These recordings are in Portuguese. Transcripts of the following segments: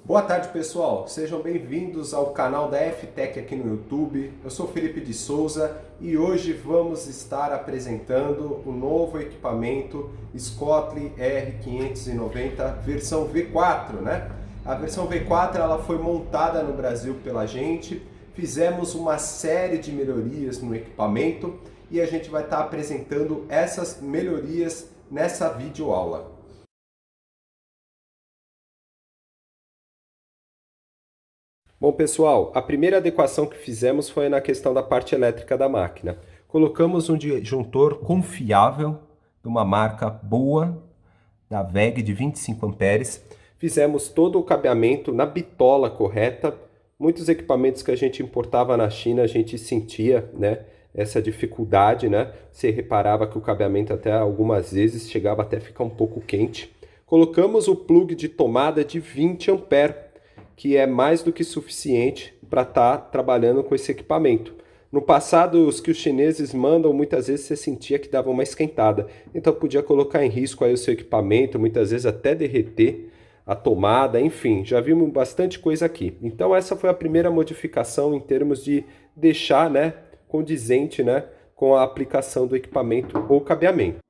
Boa tarde, pessoal. Sejam bem-vindos ao canal da FTech aqui no YouTube. Eu sou Felipe de Souza e hoje vamos estar apresentando o novo equipamento Scotli R590 versão V4, né? A versão V4 ela foi montada no Brasil pela gente. Fizemos uma série de melhorias no equipamento e a gente vai estar apresentando essas melhorias nessa videoaula. Bom, pessoal, a primeira adequação que fizemos foi na questão da parte elétrica da máquina. Colocamos um disjuntor confiável, de uma marca boa, da WEG de 25 amperes. Fizemos todo o cabeamento na bitola correta. Muitos equipamentos que a gente importava na China, a gente sentia, né, essa dificuldade, né? Você reparava que o cabeamento até algumas vezes chegava até a ficar um pouco quente. Colocamos o plug de tomada de 20 amperes, que é mais do que suficiente para estar trabalhando com esse equipamento. No passado, os que os chineses mandam, muitas vezes você sentia que dava uma esquentada. Então podia colocar em risco aí o seu equipamento, muitas vezes até derreter a tomada, enfim, já vimos bastante coisa aqui. Então essa foi a primeira modificação em termos de deixar, né, condizente, né, com a aplicação do equipamento ou cabeamento.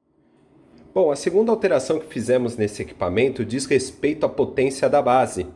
Bom, a segunda alteração que fizemos nesse equipamento diz respeito à potência da base.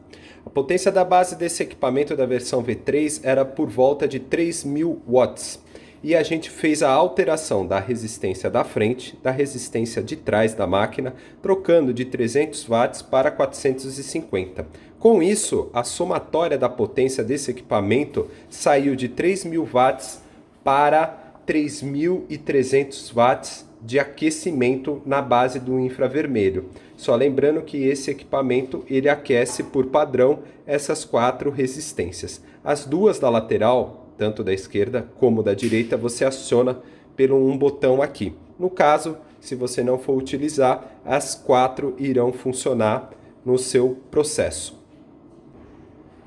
A potência da base desse equipamento da versão V3 era por volta de 3.000 watts. E a gente fez a alteração da resistência da frente, da resistência de trás da máquina, trocando de 300 watts para 450. Com isso, a somatória da potência desse equipamento saiu de 3.000 watts para 3.300 watts de aquecimento na base do infravermelho. Só lembrando que esse equipamento ele aquece por padrão essas 4 resistências. As duas da lateral, tanto da esquerda como da direita, você aciona pelo um botão aqui. No caso, se você não for utilizar, as 4 irão funcionar no seu processo.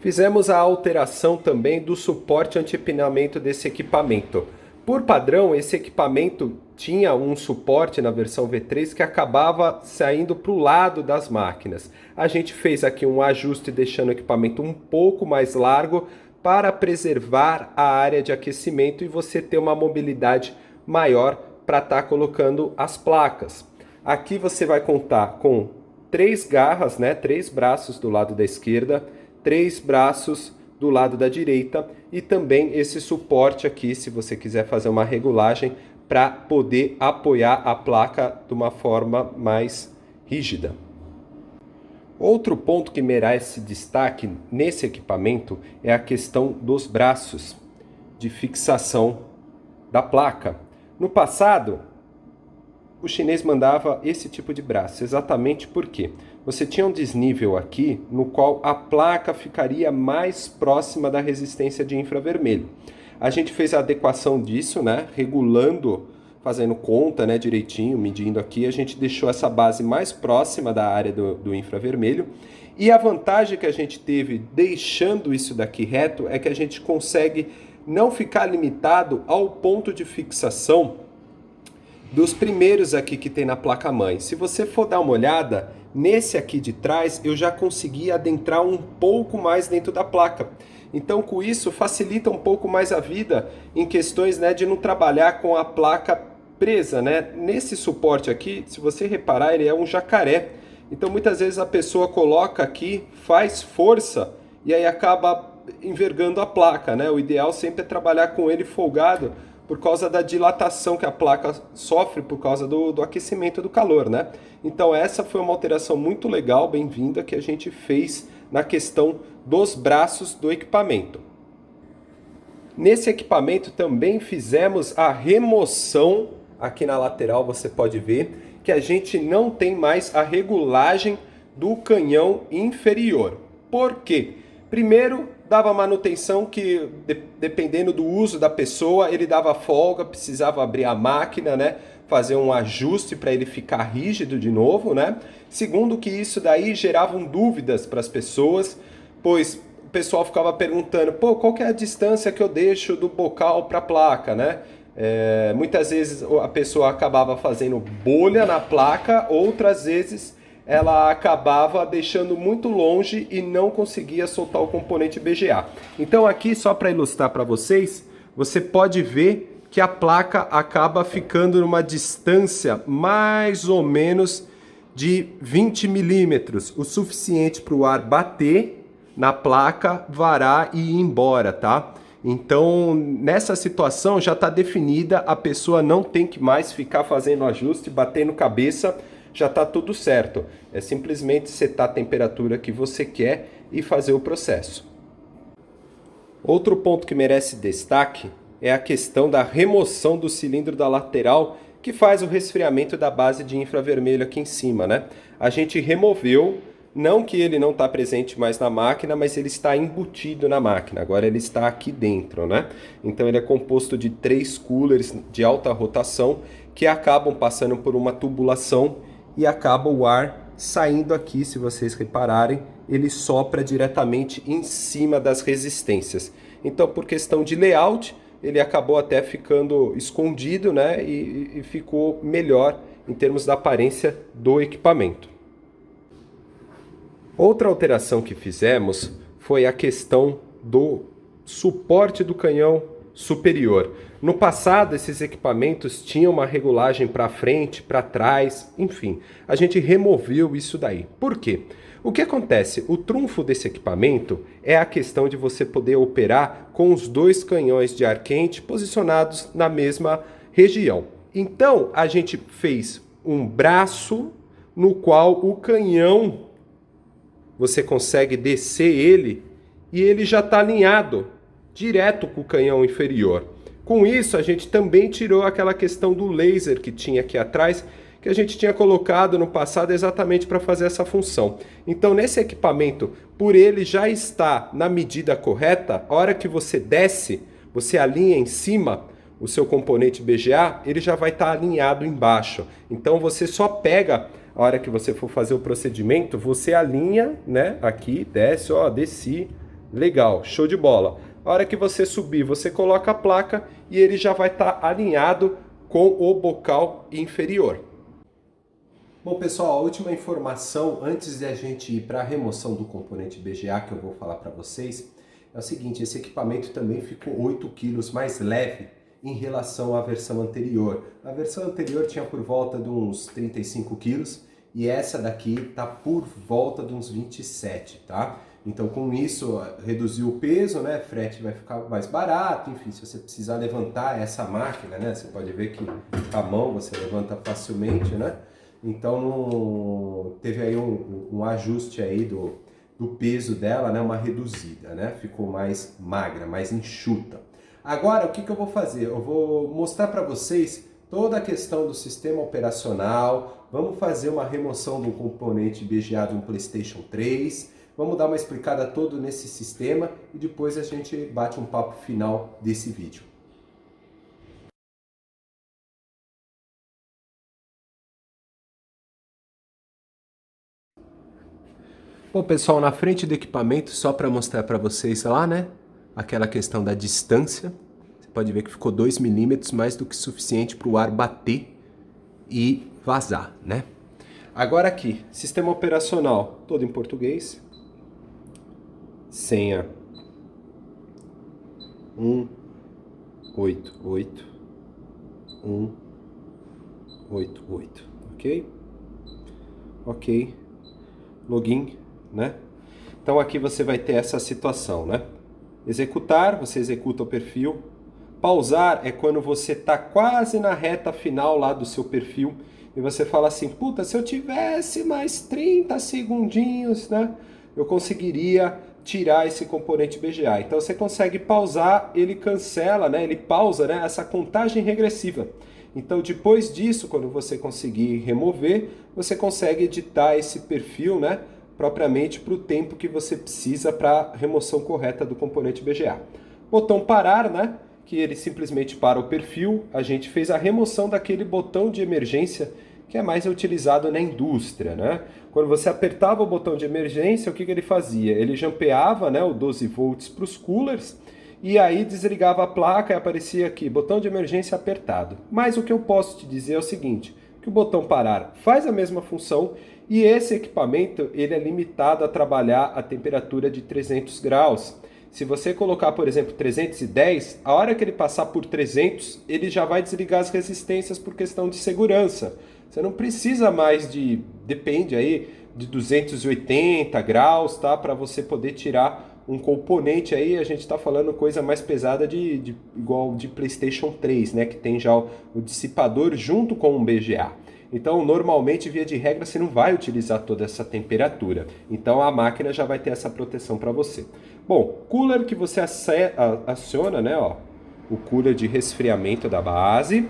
Fizemos a alteração também do suporte anti-empinamento desse equipamento. Por padrão, esse equipamento tinha um suporte na versão V3 que acabava saindo para o lado das máquinas. A gente fez aqui um ajuste deixando o equipamento um pouco mais largo para preservar a área de aquecimento e você ter uma mobilidade maior para estar colocando as placas. Aqui você vai contar com 3 garras, né, 3 braços do lado da esquerda, 3 braços do lado da direita e também esse suporte aqui, se você quiser fazer uma regulagem para poder apoiar a placa de uma forma mais rígida. Outro ponto que merece destaque nesse equipamento é a questão dos braços de fixação da placa. No passado, o chinês mandava esse tipo de braço, exatamente porque você tinha um desnível aqui no qual a placa ficaria mais próxima da resistência de infravermelho. A gente fez a adequação disso, né, regulando, fazendo conta, né, direitinho, medindo aqui, a gente deixou essa base mais próxima da área do infravermelho. E a vantagem que a gente teve deixando isso daqui reto é que a gente consegue não ficar limitado ao ponto de fixação dos primeiros aqui que tem na placa-mãe. Se você for dar uma olhada, nesse aqui de trás, eu já consegui adentrar um pouco mais dentro da placa. Então, com isso, facilita um pouco mais a vida em questões, né, de não trabalhar com a placa presa, né? Nesse suporte aqui, se você reparar, ele é um jacaré. Então, muitas vezes a pessoa coloca aqui, faz força e aí acaba envergando a placa, né? O ideal sempre é trabalhar com ele folgado, por causa da dilatação que a placa sofre por causa do aquecimento do calor, né? Então essa foi uma alteração muito legal, bem-vinda, que a gente fez na questão dos braços do equipamento. Nesse equipamento também fizemos a remoção, aqui na lateral você pode ver, que a gente não tem mais a regulagem do canhão inferior. Por quê? Primeiro, dava manutenção que, dependendo do uso da pessoa, ele dava folga, precisava abrir a máquina, né? Fazer um ajuste para ele ficar rígido de novo, né? Segundo, que isso daí geravam dúvidas para as pessoas, pois o pessoal ficava perguntando, pô, qual que é a distância que eu deixo do bocal para a placa, né? Muitas vezes a pessoa acabava fazendo bolha na placa, outras vezes ela acabava deixando muito longe e não conseguia soltar o componente BGA. Então aqui, só para ilustrar para vocês, você pode ver que a placa acaba ficando numa distância mais ou menos de 20 milímetros, o suficiente para o ar bater na placa, varar e ir embora, tá? Então, nessa situação já está definida, a pessoa não tem que mais ficar fazendo ajuste, batendo cabeça, já está tudo certo. É simplesmente setar a temperatura que você quer e fazer o processo. Outro ponto que merece destaque é a questão da remoção do cilindro da lateral, que faz o resfriamento da base de infravermelho aqui em cima, né? A gente removeu, não que ele não está presente mais na máquina, mas ele está embutido na máquina, agora ele está aqui dentro, né? Então ele é composto de 3 coolers de alta rotação que acabam passando por uma tubulação e acaba o ar saindo aqui, se vocês repararem, ele sopra diretamente em cima das resistências. Então, por questão de layout, ele acabou até ficando escondido, né? E ficou melhor em termos da aparência do equipamento. Outra alteração que fizemos foi a questão do suporte do canhão superior. No passado, esses equipamentos tinham uma regulagem para frente, para trás, enfim. A gente removeu isso daí. Por quê? O que acontece? O trunfo desse equipamento é a questão de você poder operar com os 2 canhões de ar quente posicionados na mesma região. Então, a gente fez um braço no qual o canhão, você consegue descer ele e ele já está alinhado direto com o canhão inferior. Com isso, a gente também tirou aquela questão do laser que tinha aqui atrás, que a gente tinha colocado no passado exatamente para fazer essa função. Então, nesse equipamento, por ele já estar na medida correta, a hora que você desce, você alinha em cima o seu componente BGA, ele já vai estar alinhado embaixo. Então, você só pega, a hora que você for fazer o procedimento, você alinha, né? Aqui, desce, ó, desci, legal, show de bola. A hora que você subir, você coloca a placa e ele já vai estar alinhado com o bocal inferior. Bom, pessoal, a última informação antes de a gente ir para a remoção do componente BGA que eu vou falar para vocês é o seguinte: esse equipamento também ficou 8 kg mais leve em relação à versão anterior. A versão anterior tinha por volta de uns 35 kg e essa daqui está por volta de uns 27, tá? Então, com isso, reduziu o peso, né? Frete vai ficar mais barato, enfim, se você precisar levantar essa máquina, né? Você pode ver que com a mão você levanta facilmente, né? Então, teve aí um ajuste aí do peso dela, né? Uma reduzida, né? Ficou mais magra, mais enxuta. Agora, o que eu vou fazer? Eu vou mostrar para vocês toda a questão do sistema operacional, vamos fazer uma remoção do componente BGA de um PlayStation 3, vamos dar uma explicada toda nesse sistema e depois a gente bate um papo final desse vídeo. Bom, pessoal, na frente do equipamento, só para mostrar para vocês lá, né? Aquela questão da distância. Você pode ver que ficou 2 milímetros, mais do que suficiente para o ar bater e vazar, né? Agora aqui, sistema operacional, todo em português. Senha 188 188, ok? Ok. Login, né? Então aqui você vai ter essa situação, né? Executar, você executa o perfil. Pausar é quando você está quase na reta final lá do seu perfil e você fala assim: puta, se eu tivesse mais 30 segundinhos, né? Eu conseguiria tirar esse componente BGA. Então você consegue pausar, ele cancela, né? Ele pausa, né? Essa contagem regressiva. Então depois disso, quando você conseguir remover, você consegue editar esse perfil, né? Propriamente para o tempo que você precisa para a remoção correta do componente BGA. Botão parar, né? Que ele simplesmente para o perfil. A gente fez a remoção daquele botão de emergência que é mais utilizado na indústria, né? Quando você apertava o botão de emergência, o que ele fazia? Ele jampeava, né, o 12 volts para os coolers e aí desligava a placa e aparecia aqui, botão de emergência apertado. Mas o que eu posso te dizer é o seguinte, que o botão parar faz a mesma função E esse equipamento ele é limitado a trabalhar a temperatura de 300 graus. Se você colocar, por exemplo, 310, a hora que ele passar por 300, ele já vai desligar as resistências por questão de segurança. Você não precisa mais depende aí, de 280 graus, tá? Para você poder tirar um componente aí, a gente está falando coisa mais pesada igual de PlayStation 3, né? Que tem já o dissipador junto com um BGA. Então, normalmente, via de regra, você não vai utilizar toda essa temperatura. Então, a máquina já vai ter essa proteção para você. Bom, cooler que você aciona, né? Ó, o cooler de resfriamento da base.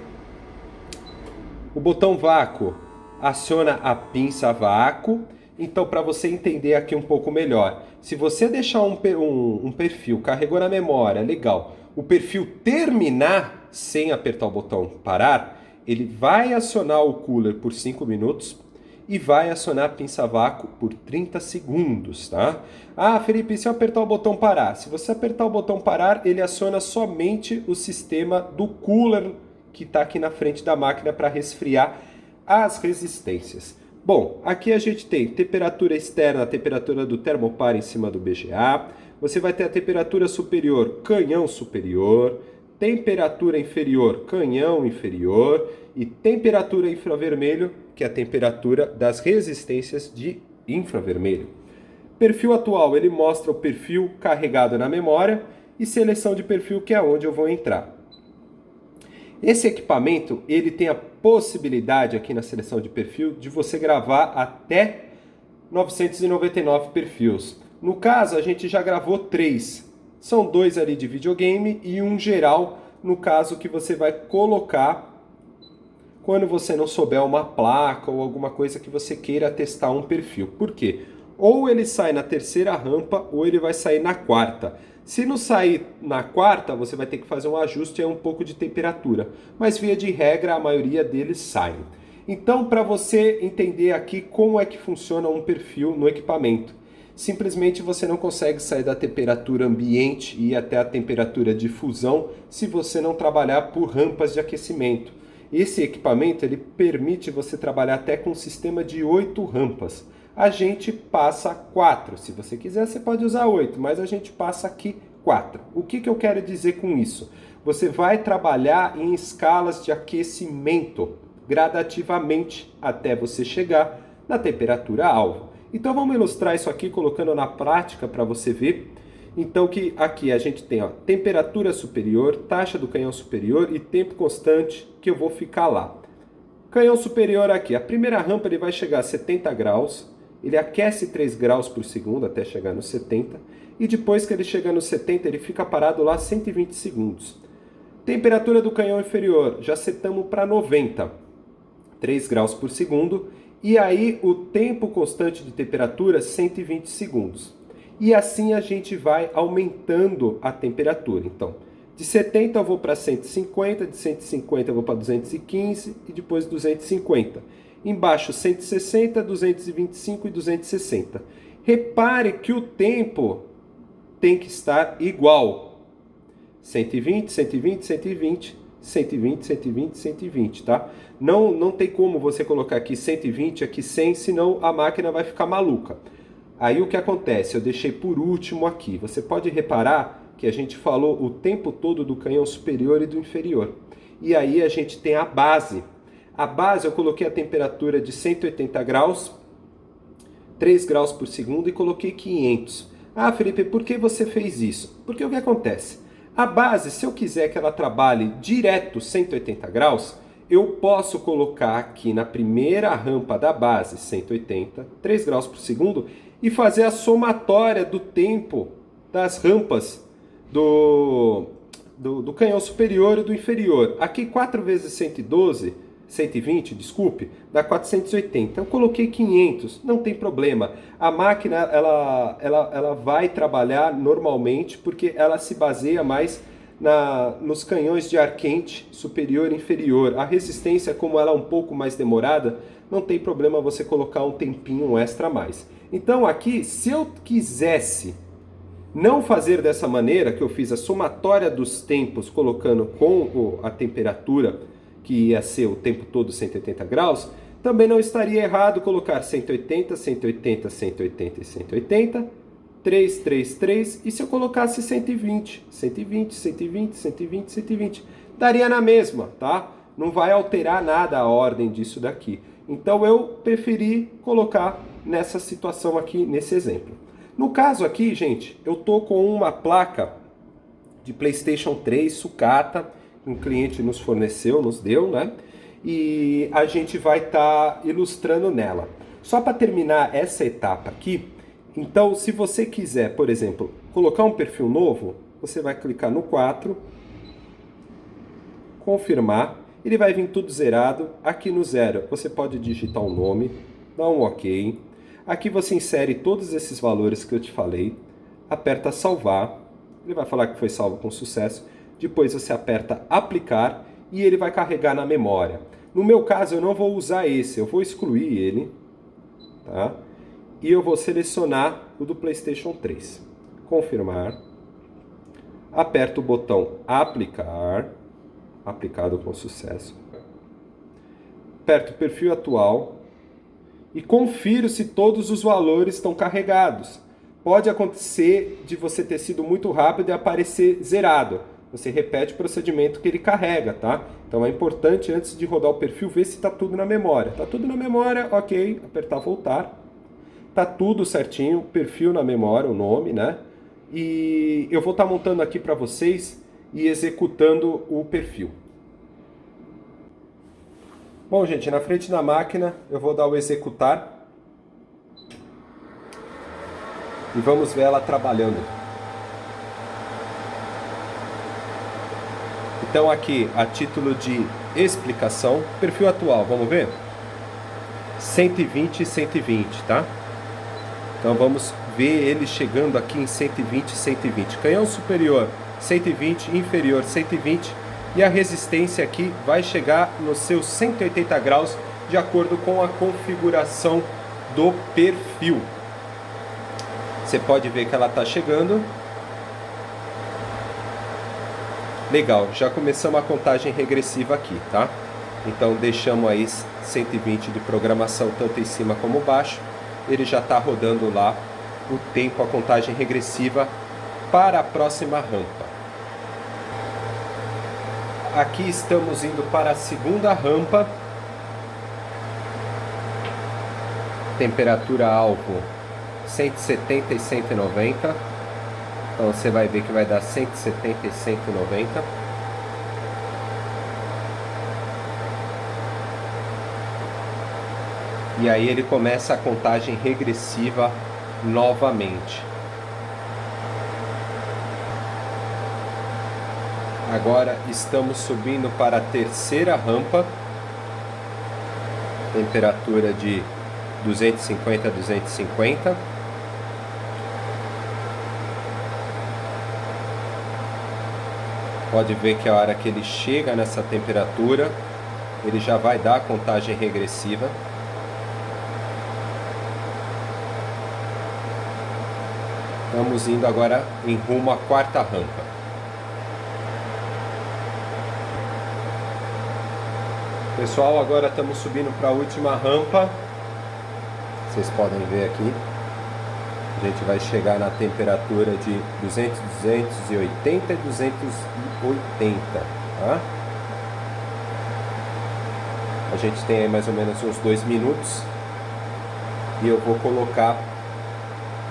O botão vácuo aciona a pinça vácuo. Então, para você entender aqui um pouco melhor, se você deixar um perfil, carregou na memória, legal, o perfil terminar sem apertar o botão parar, ele vai acionar o cooler por 5 minutos e vai acionar a pinça vácuo por 30 segundos, tá? Ah, Felipe, se eu apertar o botão parar? Se você apertar o botão parar, ele aciona somente o sistema do cooler que está aqui na frente da máquina para resfriar as resistências. Bom, aqui a gente tem temperatura externa, a temperatura do termopar em cima do BGA. Você vai ter a temperatura superior, canhão superior. Temperatura inferior, canhão inferior. E temperatura infravermelho, que é a temperatura das resistências de infravermelho. Perfil atual, ele mostra o perfil carregado na memória. E seleção de perfil, que é onde eu vou entrar. Esse equipamento, ele tem a possibilidade aqui na seleção de perfil de você gravar até 999 perfis. No caso, a gente já gravou 3. São 2 ali de videogame e um geral, no caso que você vai colocar quando você não souber uma placa ou alguma coisa que você queira testar um perfil. Por quê? Ou ele sai na terceira rampa ou ele vai sair na quarta. Se não sair na quarta, você vai ter que fazer um ajuste e um pouco de temperatura. Mas via de regra, a maioria deles saem. Então, para você entender aqui como é que funciona um perfil no equipamento. Simplesmente você não consegue sair da temperatura ambiente e ir até a temperatura de fusão se você não trabalhar por rampas de aquecimento. Esse equipamento ele permite você trabalhar até com um sistema de 8 rampas. A gente passa 4. Se você quiser, você pode usar 8, mas a gente passa aqui 4. O que eu quero dizer com isso? Você vai trabalhar em escalas de aquecimento gradativamente até você chegar na temperatura alvo. Então vamos ilustrar isso aqui colocando na prática para você ver. Então que aqui a gente tem temperatura superior, taxa do canhão superior e tempo constante que eu vou ficar lá. Canhão superior aqui, a primeira rampa ele vai chegar a 70 graus. Ele aquece 3 graus por segundo até chegar nos 70. E depois que ele chega nos 70, ele fica parado lá 120 segundos. Temperatura do canhão inferior, já setamos para 90. 3 graus por segundo. E aí o tempo constante de temperatura, 120 segundos. E assim a gente vai aumentando a temperatura. Então, de 70 eu vou para 150, de 150 eu vou para 215 e depois 250. Embaixo 160, 225 e 260. Repare que o tempo tem que estar igual. 120, 120, 120, 120, 120, 120, tá? Não tem como você colocar aqui 120, aqui 100, senão a máquina vai ficar maluca. Aí o que acontece? Eu deixei por último aqui. Você pode reparar que a gente falou o tempo todo do canhão superior e do inferior. E aí a gente tem a base. A base eu coloquei a temperatura de 180 graus, 3 graus por segundo e coloquei 500. Ah, Felipe, por que você fez isso? Porque o que acontece? A base, se eu quiser que ela trabalhe direto 180 graus, eu posso colocar aqui na primeira rampa da base 180, 3 graus por segundo e fazer a somatória do tempo das rampas do canhão superior e do inferior. Aqui 4 vezes 120, desculpe, dá 480. Eu coloquei 500, não tem problema. A máquina ela vai trabalhar normalmente porque ela se baseia mais nos canhões de ar quente superior e inferior. A resistência, como ela é um pouco mais demorada, não tem problema você colocar um tempinho extra a mais. Então aqui, se eu quisesse não fazer dessa maneira, que eu fiz a somatória dos tempos colocando com a temperatura, que ia ser o tempo todo 180 graus, Também não estaria errado colocar 180, 180, 180 e 180, 3, 3, 3, e se eu colocasse 120, 120, 120, 120, 120, daria na mesma, tá? Não vai alterar nada a ordem disso daqui. Então eu preferi colocar nessa situação aqui, nesse exemplo. No caso aqui, gente, eu tô com uma placa de PlayStation 3 sucata, um cliente nos forneceu, nos deu, né? E a gente vai estar ilustrando nela. Só para terminar essa etapa aqui, então se você quiser, por exemplo, colocar um perfil novo, você vai clicar no 4, confirmar, ele vai vir tudo zerado. Aqui no 0 você pode digitar um nome, dar um OK. Aqui você insere todos esses valores que eu te falei, aperta salvar, ele vai falar que foi salvo com sucesso, depois você aperta aplicar e ele vai carregar na memória. No meu caso eu não vou usar esse, eu vou excluir ele, tá? E eu vou selecionar o do PlayStation 3. Confirmar, aperto o botão aplicar, aplicado com sucesso, aperto o perfil atual e confiro se todos os valores estão carregados. Pode acontecer de você ter sido muito rápido e aparecer zerado. Você repete o procedimento que ele carrega, tá? Então é importante, antes de rodar o perfil, ver se está tudo na memória. Está tudo na memória, ok, apertar voltar. Está tudo certinho, perfil na memória, o nome, né? E eu vou estar montando aqui para vocês e executando o perfil. Bom, gente, na frente da máquina eu vou dar o executar e vamos ver ela trabalhando. Então aqui, a título de explicação, perfil atual, vamos ver? 120 e 120, tá? Então vamos ver ele chegando aqui em 120 e 120. Canhão superior 120, inferior 120 e a resistência aqui vai chegar nos seus 180 graus de acordo com a configuração do perfil. Você pode ver que ela está chegando. Legal, já começamos a contagem regressiva aqui, tá? Então deixamos aí 120 de programação tanto em cima como baixo. Ele já está rodando lá o tempo, a contagem regressiva para a próxima rampa. Aqui estamos indo para a segunda rampa. Temperatura alvo 170 e 190. Então você vai ver que vai dar 170 e 190. E aí ele começa a contagem regressiva novamente. Agora estamos subindo para a terceira rampa. Temperatura de 250 a 250. Pode ver que a hora que ele chega nessa temperatura, ele já vai dar a contagem regressiva. Estamos indo agora em rumo à quarta rampa. Pessoal, agora estamos subindo para a última rampa. Vocês podem ver aqui. A gente vai chegar na temperatura de 200, 280 e 280, tá? A gente tem aí mais ou menos uns 2 minutos. E eu vou colocar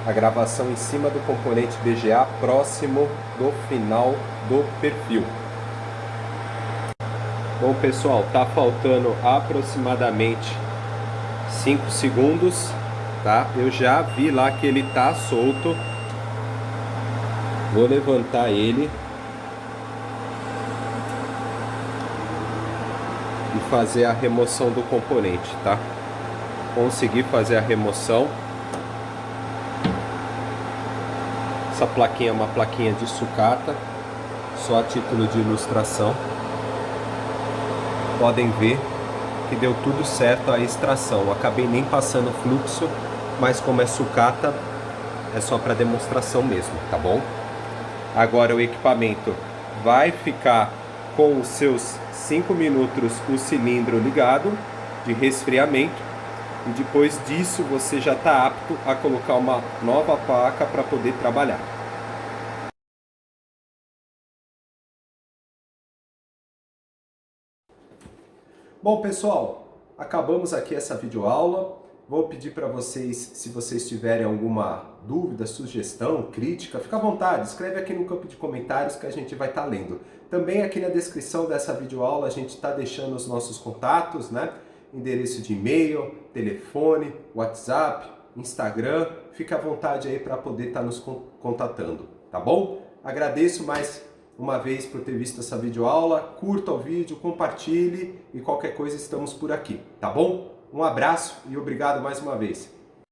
a gravação em cima do componente BGA próximo do final do perfil. Bom, pessoal, tá faltando aproximadamente 5 segundos, tá? Eu já vi lá que ele tá solto. Vou levantar ele e fazer a remoção do componente, tá? Consegui fazer a remoção. Essa plaquinha é uma plaquinha de sucata, só a título de ilustração. Podem ver que deu tudo certo a extração. Eu acabei nem passando fluxo, mas como é sucata, é só para demonstração mesmo, tá bom? Agora o equipamento vai ficar com os seus 5 minutos o cilindro ligado de resfriamento e depois disso você já está apto a colocar uma nova placa para poder trabalhar. Bom, pessoal, acabamos aqui essa videoaula. Vou pedir para vocês, se vocês tiverem alguma dúvida, sugestão, crítica, fica à vontade, escreve aqui no campo de comentários que a gente vai estar lendo. Também aqui na descrição dessa videoaula a gente está deixando os nossos contatos, né? Endereço de e-mail, telefone, WhatsApp, Instagram. Fica à vontade aí para poder estar nos contatando, tá bom? Agradeço mais uma vez por ter visto essa videoaula, curta o vídeo, compartilhe e qualquer coisa estamos por aqui, tá bom? Um abraço e obrigado mais uma vez.